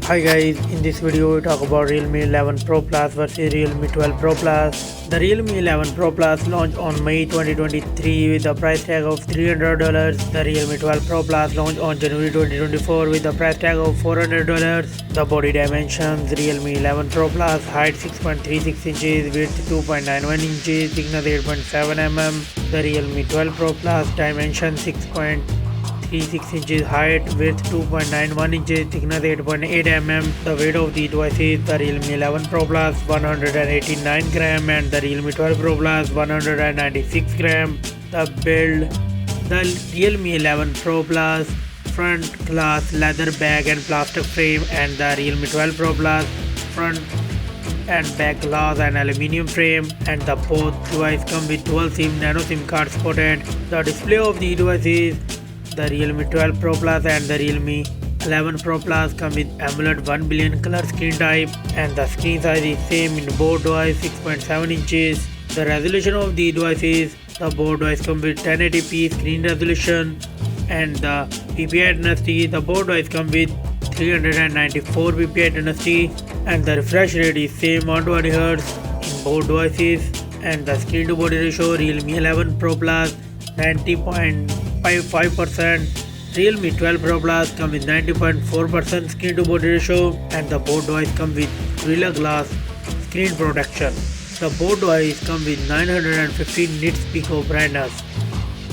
Hi guys, in this video we talk about Realme 11 Pro Plus versus Realme 12 Pro Plus. The Realme 11 Pro Plus launched on May 2023 with a price tag of $300. The Realme 12 Pro Plus launched on January 2024 with a price tag of $400. The body dimensions: Realme 11 Pro Plus height 6.36 inches, width 2.91 inches, thickness 8.7 mm. The Realme 12 Pro Plus dimensions 6.36 inches, height, width 2.91 inches, thickness 8.8 mm. The weight of the device is the Realme 11 Pro Plus 189 gram and the Realme 12 Pro Plus 196 gram. The build: the Realme 11 Pro Plus front glass leather bag and plastic frame, and the Realme 12 Pro Plus front and back glass and aluminium frame, and the both device come with dual SIM nano SIM card supported. The display of the devices: the Realme 12 Pro Plus and the Realme 11 Pro Plus come with AMOLED 1 billion color screen type, and the screen size is same in both devices 6.7 inches. The resolution of the devices: the both devices come with 1080p screen resolution, and the PPI dynasty: the both devices come with 394 PPI dynasty, and the refresh rate is same 120 Hz in both devices. And the screen to body ratio: Realme 11 Pro Plus 90.55%, Realme 12 Pro Plus come with 90.4% screen to body ratio, and the both devices come with Gorilla Glass screen protection. The both devices come with 915 nits peak of brightness.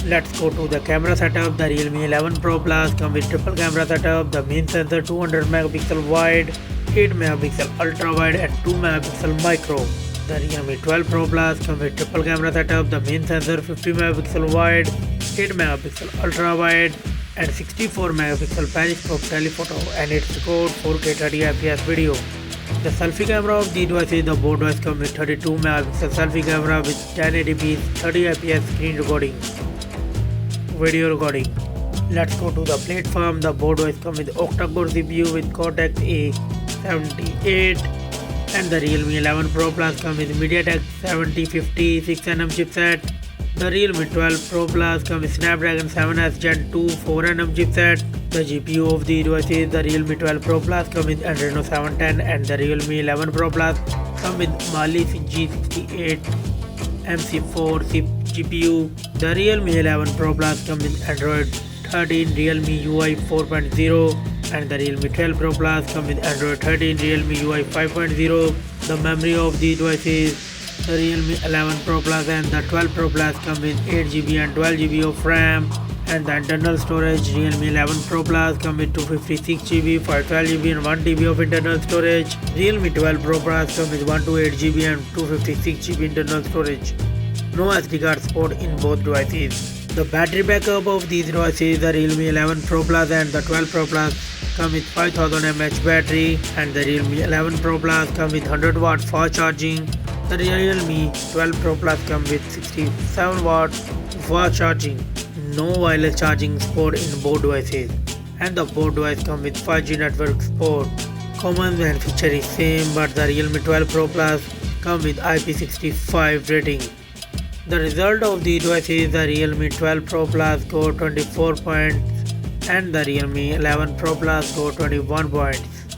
Let's go to the camera setup. The Realme 11 Pro Plus come with triple camera setup. The main sensor 200 megapixel wide, 8 megapixel ultra wide and 2 megapixel micro. The Realme 12 Pro Plus come with triple camera setup. The main sensor 50 megapixel wide, 8 megapixel ultra wide and 64 megapixel periscope telephoto, and it records 4K 30fps video. The selfie camera of the devices: the both devices come with 32 megapixel selfie camera with 1080p 30fps screen recording, video recording. Let's go to the platform. The both devices come with octa-core CPU with Cortex A78, and the Realme 11 Pro Plus come with MediaTek 7050 6nm chipset. The Realme 12 Pro Plus come with Snapdragon 7S Gen 2 4nm chipset. The GPU of the devices: the Realme 12 Pro Plus come with Adreno 710, and the Realme 11 Pro Plus come with Mali G68 MC4 chip GPU. The Realme 11 Pro Plus come with Android 13 Realme UI 4.0, and the Realme 12 Pro Plus come with Android 13 Realme UI 5.0. The memory of the devices: the Realme 11 Pro Plus and the 12 Pro Plus come with 8GB and 12GB of RAM, and the internal storage: Realme 11 Pro Plus come with 256GB, 512GB and 1TB of internal storage. Realme 12 Pro Plus come with 128GB and 256GB internal storage. No SD card support in both devices. The battery backup of these devices: the Realme 11 Pro Plus and the 12 Pro Plus come with 5000 mAh battery, and the Realme 11 Pro Plus come with 100 watt fast charging. The Realme 12 Pro Plus come with 67 watt fast charging. No wireless charging support in both devices, and the both devices come with 5G network support. Common and feature is same, but the Realme 12 Pro Plus come with IP65 rating. The result of the devices: the Realme 12 Pro Plus got 24 points and the Realme 11 Pro Plus got 21 points.